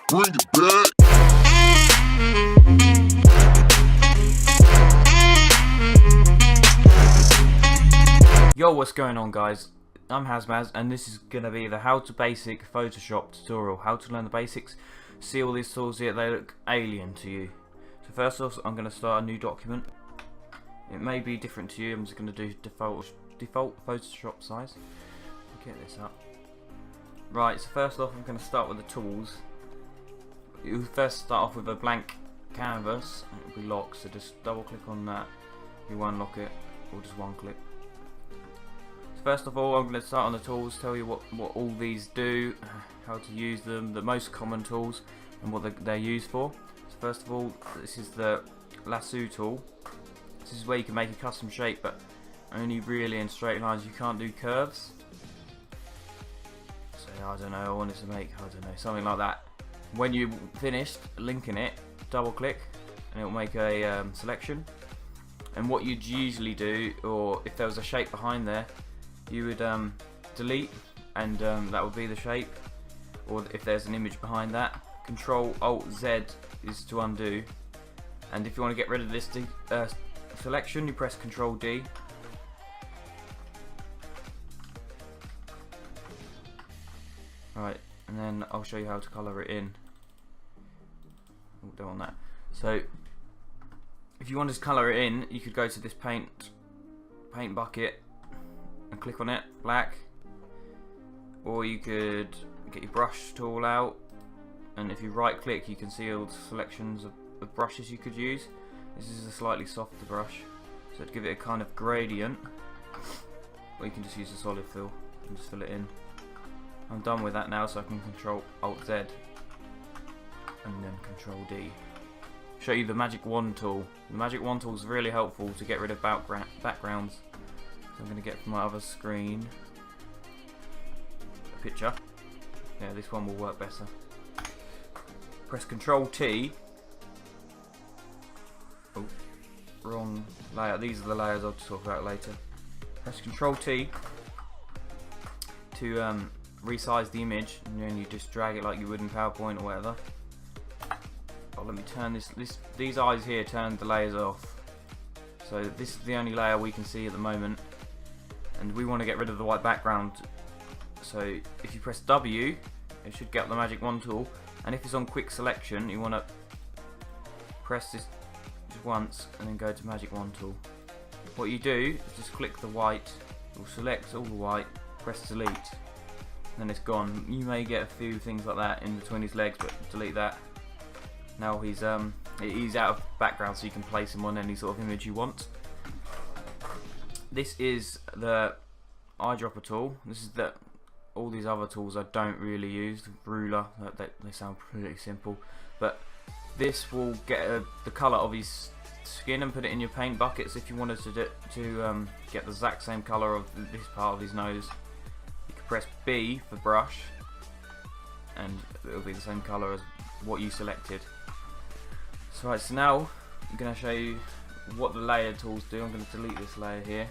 Bring it back. Yo, what's going on, guys? I'm Hazz, and this is going to be the how to basic Photoshop tutorial. How to learn the basics. See all these tools here, they look alien to you. So first off, I'm going to start a new document. It may be different to you. I'm just going to do default Photoshop size. Get this up. Right, so first off I'm going to start with the tools. You'll first start off with a blank canvas and it'll be locked, so just double click on that. You unlock it, or just one click. So first of all, I'm going to start on the tools, tell you what all these do, how to use them, the most common tools and what they're used for. So first of all, this is the lasso tool. This is where you can make a custom shape, but only really in straight lines. You can't do curves. So I don't know, I wanted to make, something like that. When you finished linking it, double click and it will make a selection. And what you'd usually do, or if there was a shape behind there, you would delete, and that would be the shape. Or if there's an image behind that, Control Alt Z is to undo. And if you want to get rid of this selection, you press Control D. Right, and then I'll show you how to colour it in. Oh, don't want that. So, if you want to colour it in, you could go to this paint bucket and click on it, black. Or you could get your brush tool out, and if you right click, you can see all the selections of brushes you could use. This is a slightly softer brush, so to give it a kind of gradient. Or you can just use a solid fill and just fill it in. I'm done with that now, so I can Control Alt Z and then Control D. Show you the Magic Wand tool. The Magic Wand tool is really helpful to get rid of backgrounds. So I'm going to get from my other screen a picture. Yeah, this one will work better. Press Control T. Oh, wrong layer. These are the layers I'll talk about later. Press Control T to resize the image, and then you just drag it like you would in PowerPoint or whatever. Oh, let me turn these eyes here, turn the layers off. So this is the only layer we can see at the moment, and we want to get rid of the white background. So if you press W, it should get the Magic Wand tool, and if it's on quick selection, you want to press this just once and then go to Magic Wand tool. What you do is just click the white, it will select all the white, press delete. Then it's gone. You may get a few things like that in between his legs, but delete that. Now he's out of background, so you can place him on any sort of image you want. This is the eyedropper tool. This is all these other tools I don't really use. The ruler, they sound pretty simple, but this will get the colour of his skin and put it in your paint buckets. If you wanted to get the exact same colour of this part of his nose, press B for brush and it'll be the same colour as what you selected. So right, so now I'm going to show you what the layer tools do. I'm going to delete this layer here.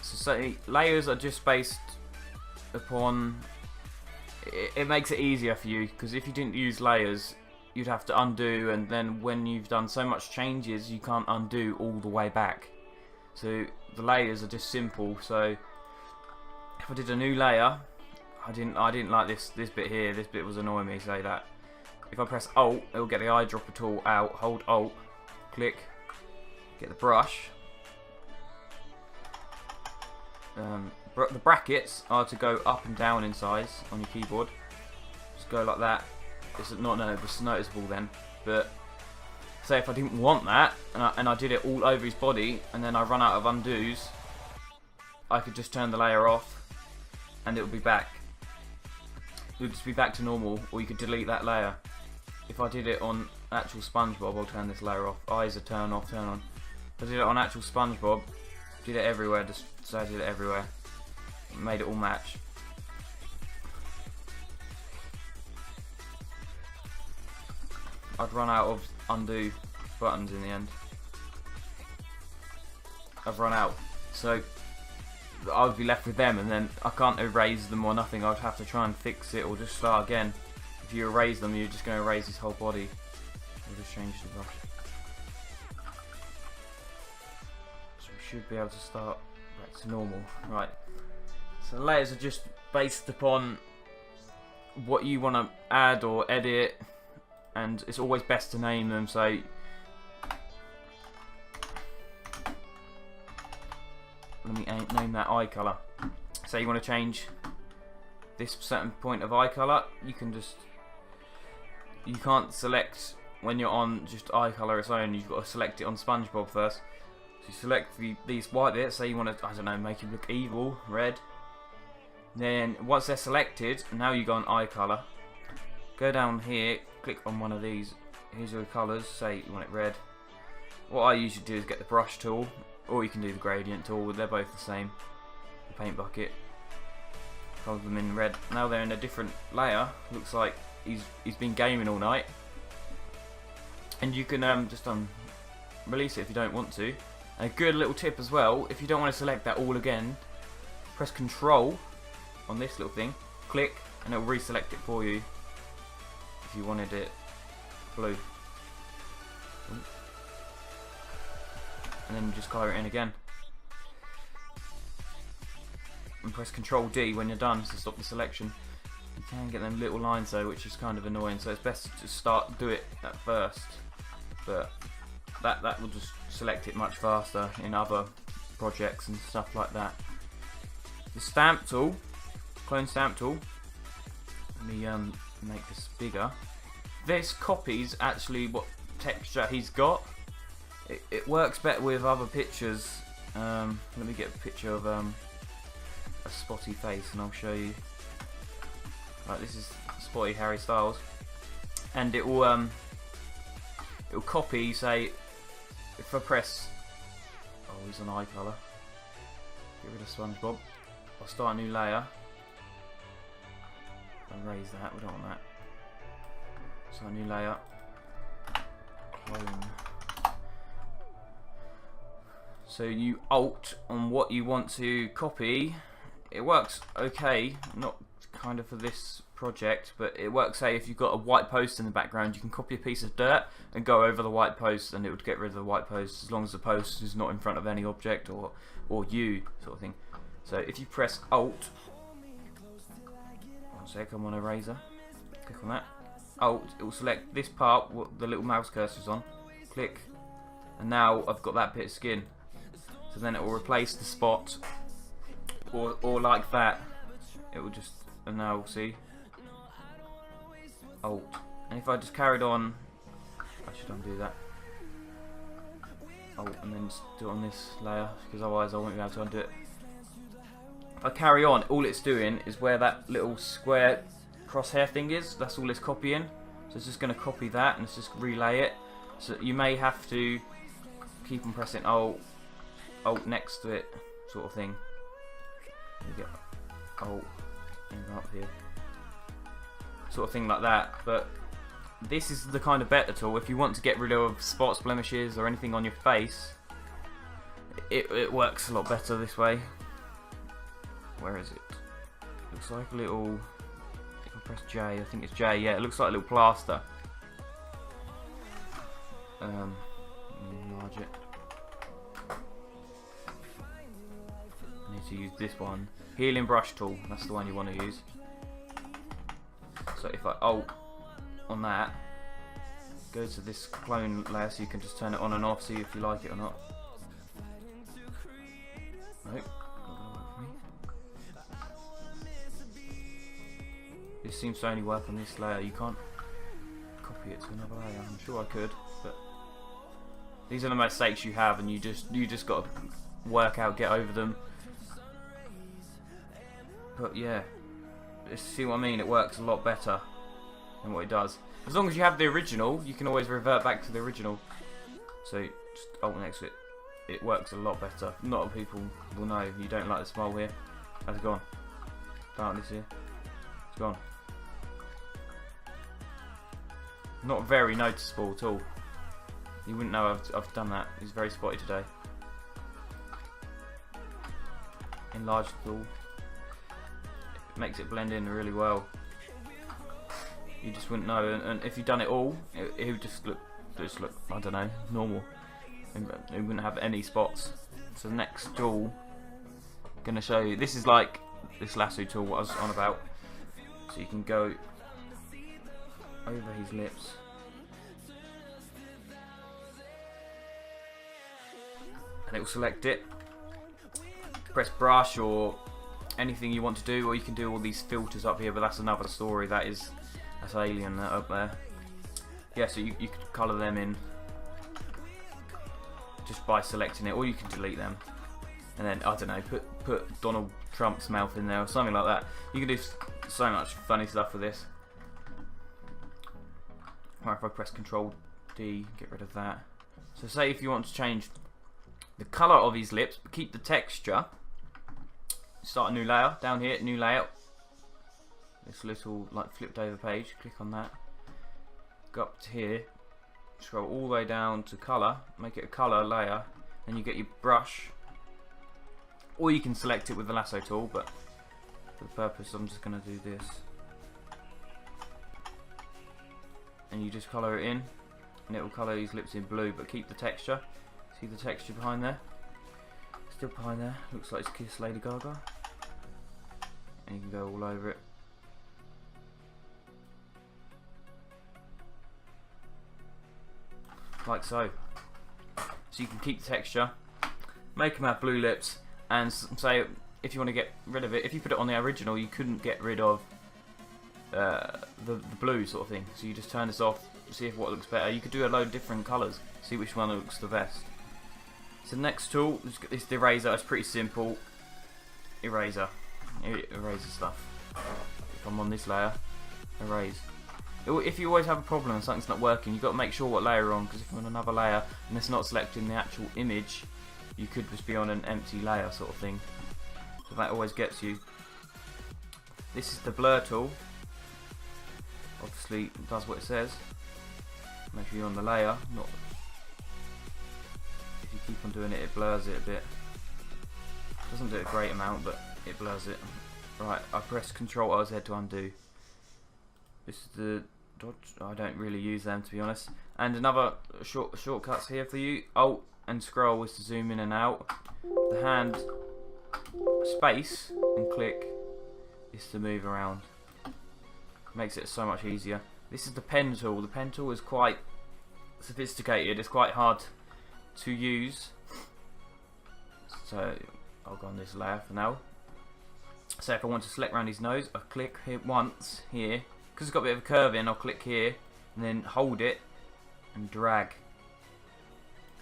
So layers are just based upon, it makes it easier for you, because if you didn't use layers you'd have to undo, and then when you've done so much changes you can't undo all the way back. So the layers are just simple. So if I did a new layer, I didn't like this bit here. This bit was annoying me. Say that. If I press Alt, it will get the eyedropper tool out. Hold Alt, click, get the brush. The brackets are to go up and down in size on your keyboard. Just go like that. It's not noticeable then. But say if I didn't want that and I did it all over his body, and then I run out of undos, I could just turn the layer off and it would be back. It would just be back to normal, or you could delete that layer. If I did it on actual SpongeBob, I'll turn this layer off. Eyes are turn off, turn on. If I did it on actual SpongeBob, did it everywhere, just so I did it everywhere. Made it all match. I'd run out of undo buttons in the end. I've run out. So I would be left with them, and then I can't erase them or nothing. I'd have to try and fix it or just start again. if you erase them, you're just going to erase his whole body. We'll just change the brush. So we should be able to start back to normal. Right. So the layers are just based upon what you want to add or edit, and it's always best to name them. So let me name that eye colour. So you want to change this certain point of eye colour, you can't select when you're on just eye colour its own, you've got to select it on SpongeBob first. So you select these white bits, say you want to, I don't know, make him look evil, red. Then once they're selected, now you go on eye colour. Go down here, click on one of these, here's your colours, say you want it red. What I usually do is get the brush tool, or you can do the gradient tool, they're both the same. The paint bucket. Color them in red. Now they're in a different layer. Looks like he's been gaming all night. And you can just release it if you don't want to. And a good little tip as well, if you don't want to select that all again, press Control on this little thing, click, and it'll reselect it for you if you wanted it blue. And then you just colour it in again. And press Control D when you're done to stop the selection. You can get them little lines though, which is kind of annoying, so it's best to just do it at first. But that will just select it much faster in other projects and stuff like that. The stamp tool, clone stamp tool. Let me make this bigger. This copies actually what texture he's got. It works better with other pictures. Let me get a picture of a spotty face and I'll show you. Right, this is spotty Harry Styles, and it'll copy. Say if I press, oh, he's on eye colour. Get rid of SpongeBob. I'll start a new layer. Erase that. We don't want that. Start a new layer. Clone. So you Alt on what you want to copy. It works okay, not kind of for this project, but it works. Say if you've got a white post in the background, you can copy a piece of dirt and go over the white post, and it would get rid of the white post as long as the post is not in front of any object or you sort of thing. So if you press Alt, one sec, I'm on eraser. Click on that. Alt, it will select this part, what the little mouse cursor's on. Click, and now I've got that bit of skin. So then it will replace the spot, or like that. It will just, and now we'll see. Alt. And if I just carried on, I should undo that. Alt, and then just do it on this layer, because otherwise I won't be able to undo it. If I carry on, all it's doing is where that little square crosshair thing is, that's all it's copying. So it's just going to copy that and it's just relay it. So you may have to keep on pressing Alt next to it, sort of thing. You get Alt and go up here, sort of thing like that. But this is the kind of better tool if you want to get rid of spots, blemishes, or anything on your face. It works a lot better this way. Where is it? Looks like a little. If I press J, I think it's J. Yeah, it looks like a little plaster. Enlarge it. I need to use this one. Healing brush tool. That's the one you want to use. So if I Alt on that, go to this clone layer, so you can just turn it on and off, see if you like it or not. Nope. This seems to only work on this layer. You can't copy it to another layer. I'm sure I could, but these are the mistakes you have, and you just got to work out, get over them. But yeah, see what I mean? It works a lot better than what it does. As long as you have the original, you can always revert back to the original. So just Alt next to it. It works a lot better. A lot of people will know. You don't like the smile here. How's it gone? Darkness here. It's gone. Not very noticeable at all. You wouldn't know I've done that. It's very spotty today. Enlarge the tool. It makes it blend in really well. You just wouldn't know, and if you'd done it all, it would just look, I don't know, normal. It wouldn't have any spots. So the next tool, I'm going to show you, this is like this lasso tool what I was on about. So you can go over his lips. And it will select it. Press brush or anything you want to do, or you can do all these filters up here, but that's another story. That's alien up there. Yeah, so you could colour them in just by selecting it, or you can delete them. And then, I don't know, put Donald Trump's mouth in there or something like that. You can do so much funny stuff with this. Right, if I press Control D, get rid of that. So say if you want to change the colour of his lips, but keep the texture, start a new layer, down here, new layout. This little like flipped over page, click on that. Go up to here, scroll all the way down to colour, make it a colour layer, and you get your brush. Or you can select it with the lasso tool, but for the purpose I'm just going to do this. And you just colour it in, and it will colour these lips in blue, but keep the texture. See the texture behind there? Still behind there, looks like it's Kiss Lady Gaga. And you can go all over it. Like so. So you can keep the texture, make them have blue lips, and say if you want to get rid of it, if you put it on the original, you couldn't get rid of the blue sort of thing. So you just turn this off, see if what looks better. You could do a load of different colours, see which one looks the best. So the next tool is the eraser. It's pretty simple. Eraser. It erases stuff. If I'm on this layer, erase. If you always have a problem and something's not working, you've got to make sure what layer you're on, because if you're on another layer and it's not selecting the actual image, you could just be on an empty layer sort of thing. So that always gets you. This is the blur tool. Obviously it does what it says. Make sure you're on the layer, not. If you keep on doing it, it blurs it a bit. Doesn't do a great amount, but it blurs it. Right, I press Control R Z to undo. This is the dodge. I don't really use them, to be honest. And another shortcuts here for you. Alt and scroll is to zoom in and out. The hand space and click is to move around. Makes it so much easier. This is the pen tool. The pen tool is quite sophisticated. It's quite hard to use. So I'll go on this layer for now. So if I want to select around his nose, I click here once here. Because it's got a bit of a curve in, I'll click here and then hold it and drag.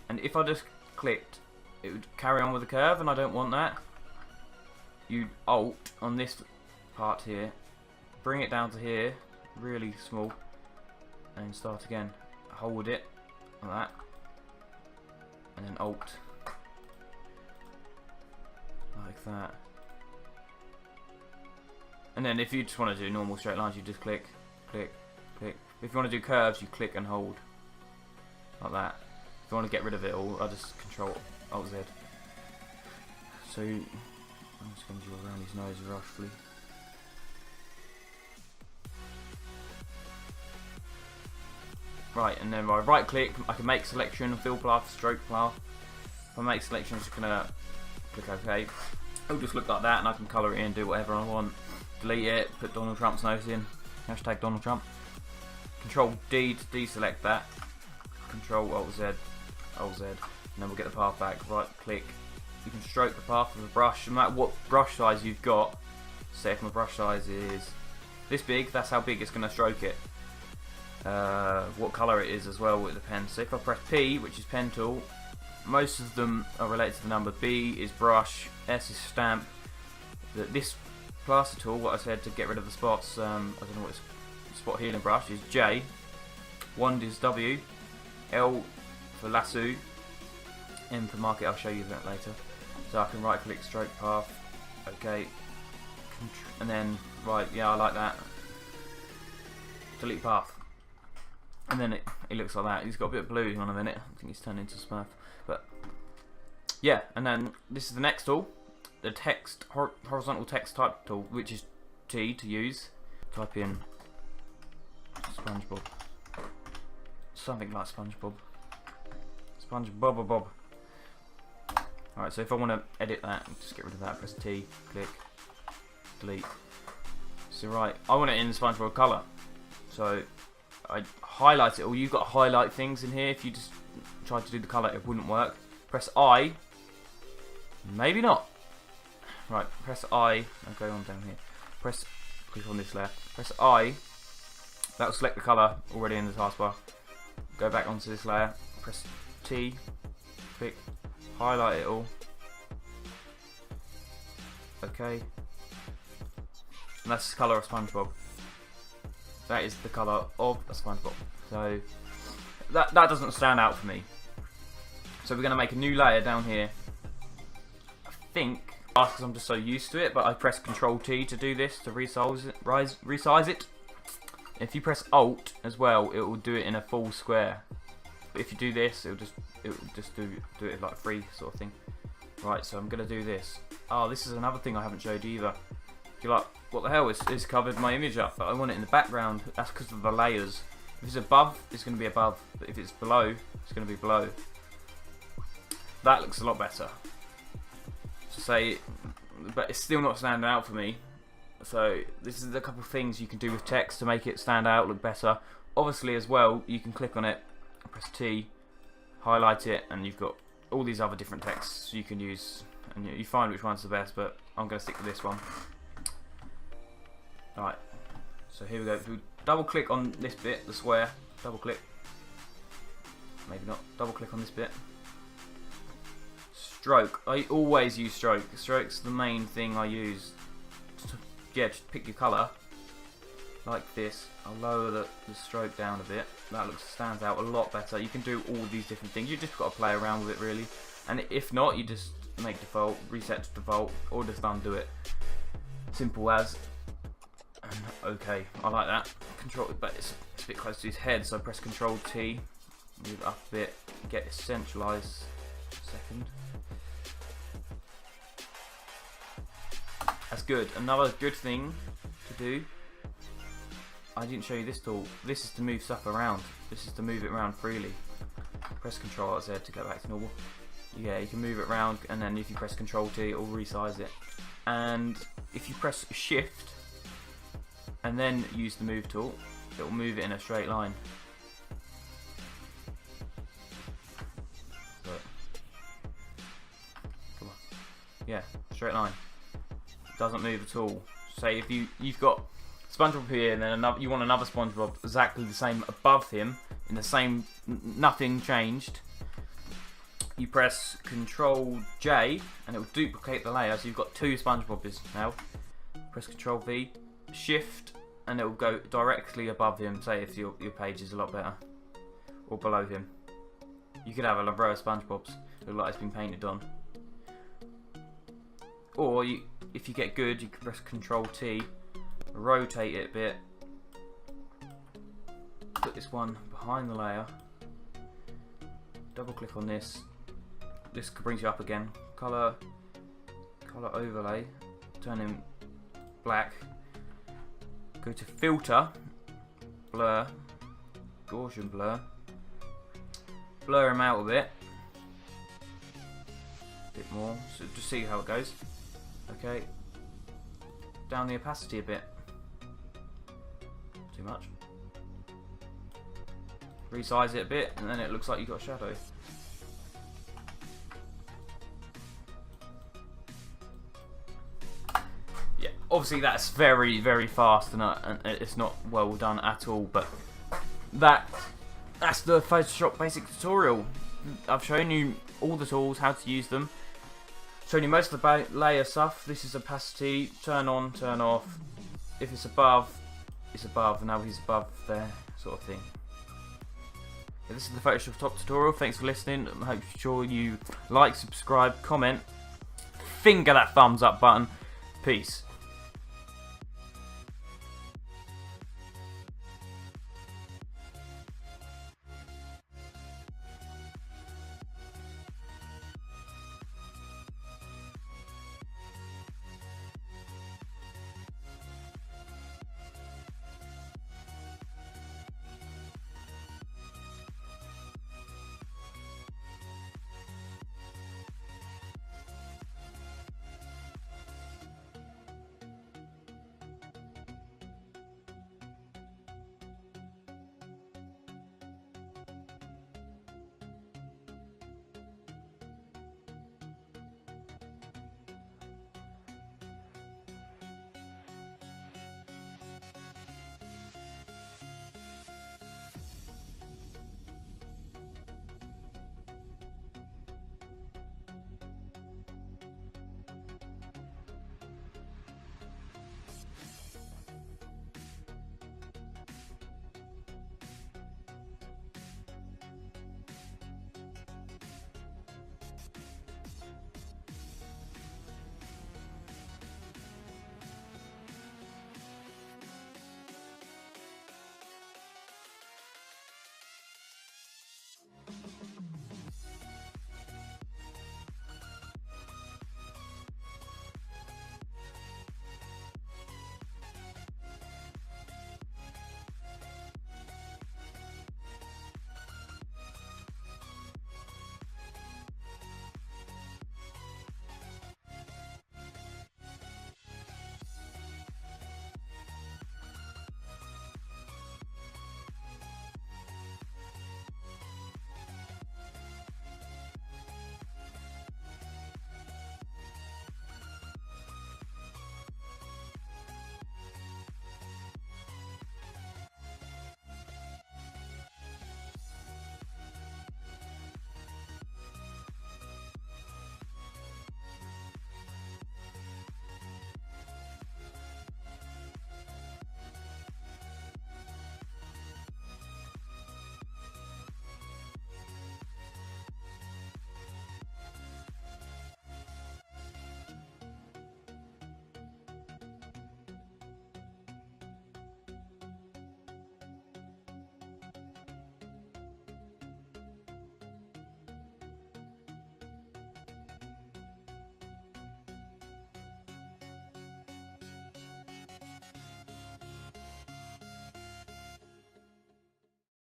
And if I just clicked, it would carry on with the curve, and I don't want that. You Alt on this part here, bring it down to here, really small, and start again. Hold it like that, and then Alt like that. And then if you just want to do normal straight lines, you just click, click, click. If you want to do curves, you click and hold like that. If you want to get rid of it all, I just Control Alt Z. So I'm just going to draw around his nose roughly. Right, and then by right click, I can make selection, fill path, stroke path. If I make selection, I'm just going to click OK. It'll just look like that, and I can colour it in, do whatever I want. Delete it, put Donald Trump's nose in, hashtag Donald Trump. Control D to deselect that. Control Alt Z, Alt Z, and then we'll get the path back. Right click. You can stroke the path with a brush, no matter what brush size you've got. Say if my brush size is this big, that's how big it's going to stroke it. What colour it is as well, it depends. So if I press P, which is pen tool, most of them are related to the number. B is brush, S is stamp. This plaster tool, what I said to get rid of the spots, I don't know what it's, spot healing brush is J, wand is W, L for lasso, M for mark it. I'll show you that later. So I can right click, stroke path, okay, and then right, yeah, I like that, delete path, and then it looks like that. He's got a bit of blue on a minute. I think he's turned into Smurf, but yeah. And then this is the next tool, the text horizontal text type tool, which is T to use. Type in SpongeBob. Something like SpongeBob. SpongeBob. Alright, so if I want to edit that, just get rid of that, press T, click, delete. So right, I want it in SpongeBob colour. So I highlight it, or you've got to highlight things in here. If you just tried to do the colour, it wouldn't work. Press I. Maybe not. Right, press I. I'll go on down here. Click on this layer. Press I. That will select the colour already in the taskbar. Go back onto this layer. Press T. Click. Highlight it all. Okay. And that's the colour of SpongeBob. That is the colour of a SpongeBob. So that doesn't stand out for me. So we're going to make a new layer down here. I think, because I'm just so used to it, but I press Control T to do this, to resize it. If you press Alt as well, it will do it in a full square. But if you do this, it will just do it like free sort of thing. Right, so I'm going to do this. Oh, this is another thing I haven't showed you either. You're like, what the hell, it's covered my image up, but I want it in the background. That's because of the layers. If it's above, it's going to be above, but if it's below, it's going to be below. That looks a lot better. So say, but it's still not standing out for me. So this is a couple of things you can do with text to make it stand out, look better. Obviously as well, you can click on it, press T, highlight it, and you've got all these other different texts you can use, and you find which one's the best, but I'm going to stick with this one. Alright, so here we go. If we double click on this bit, the square, double click, maybe not, double click on this bit. Stroke, I always use stroke. Stroke's the main thing I use. Yeah, just pick your colour, like this. I'll lower the stroke down a bit. That stands out a lot better. You can do all these different things. You just got to play around with it really. And if not, you just make default, reset to default, or just undo it. Simple as. And okay, I like that. Control, but it's a bit close to his head, so I press Control T, move it up a bit, get it centralised. Second. That's good. Another good thing to do. I didn't show you this tool. This is to move stuff around. This is to move it around freely. Press Control Z to go back to normal. Yeah, you can move it around, and then if you press Control T, it will resize it. And if you press Shift and then use the Move tool, it will move it in a straight line. But, come on. Yeah, straight line. Doesn't move at all. Say if you've got SpongeBob here, and then you want another SpongeBob exactly the same above him, in the same, nothing changed. You press Control J, and it will duplicate the layer. So you've got two SpongeBobs now. Press Control V, Shift, and it will go directly above him. Say if your page is a lot better, or below him. You could have a row of SpongeBobs look like it's been painted on. Or if you get good, you can press Control T, rotate it a bit, put this one behind the layer, double click on this. This brings you up again. Color overlay, turn him black. Go to filter, blur, Gaussian blur. Blur him out a bit more. So just see how it goes. Okay, down the opacity a bit. Too much. Resize it a bit, and then it looks like you've got a shadow. Yeah, obviously that's very, very fast, and it's not well done at all. But that's the Photoshop basic tutorial. I've shown you all the tools, how to use them. Showing you most of the layer stuff. This is opacity, turn on, turn off. If it's above, it's above. Now he's above there, sort of thing. Yeah, this is the Photoshop top tutorial. Thanks for listening. I hope sure you like, subscribe, comment, finger that thumbs up button. Peace.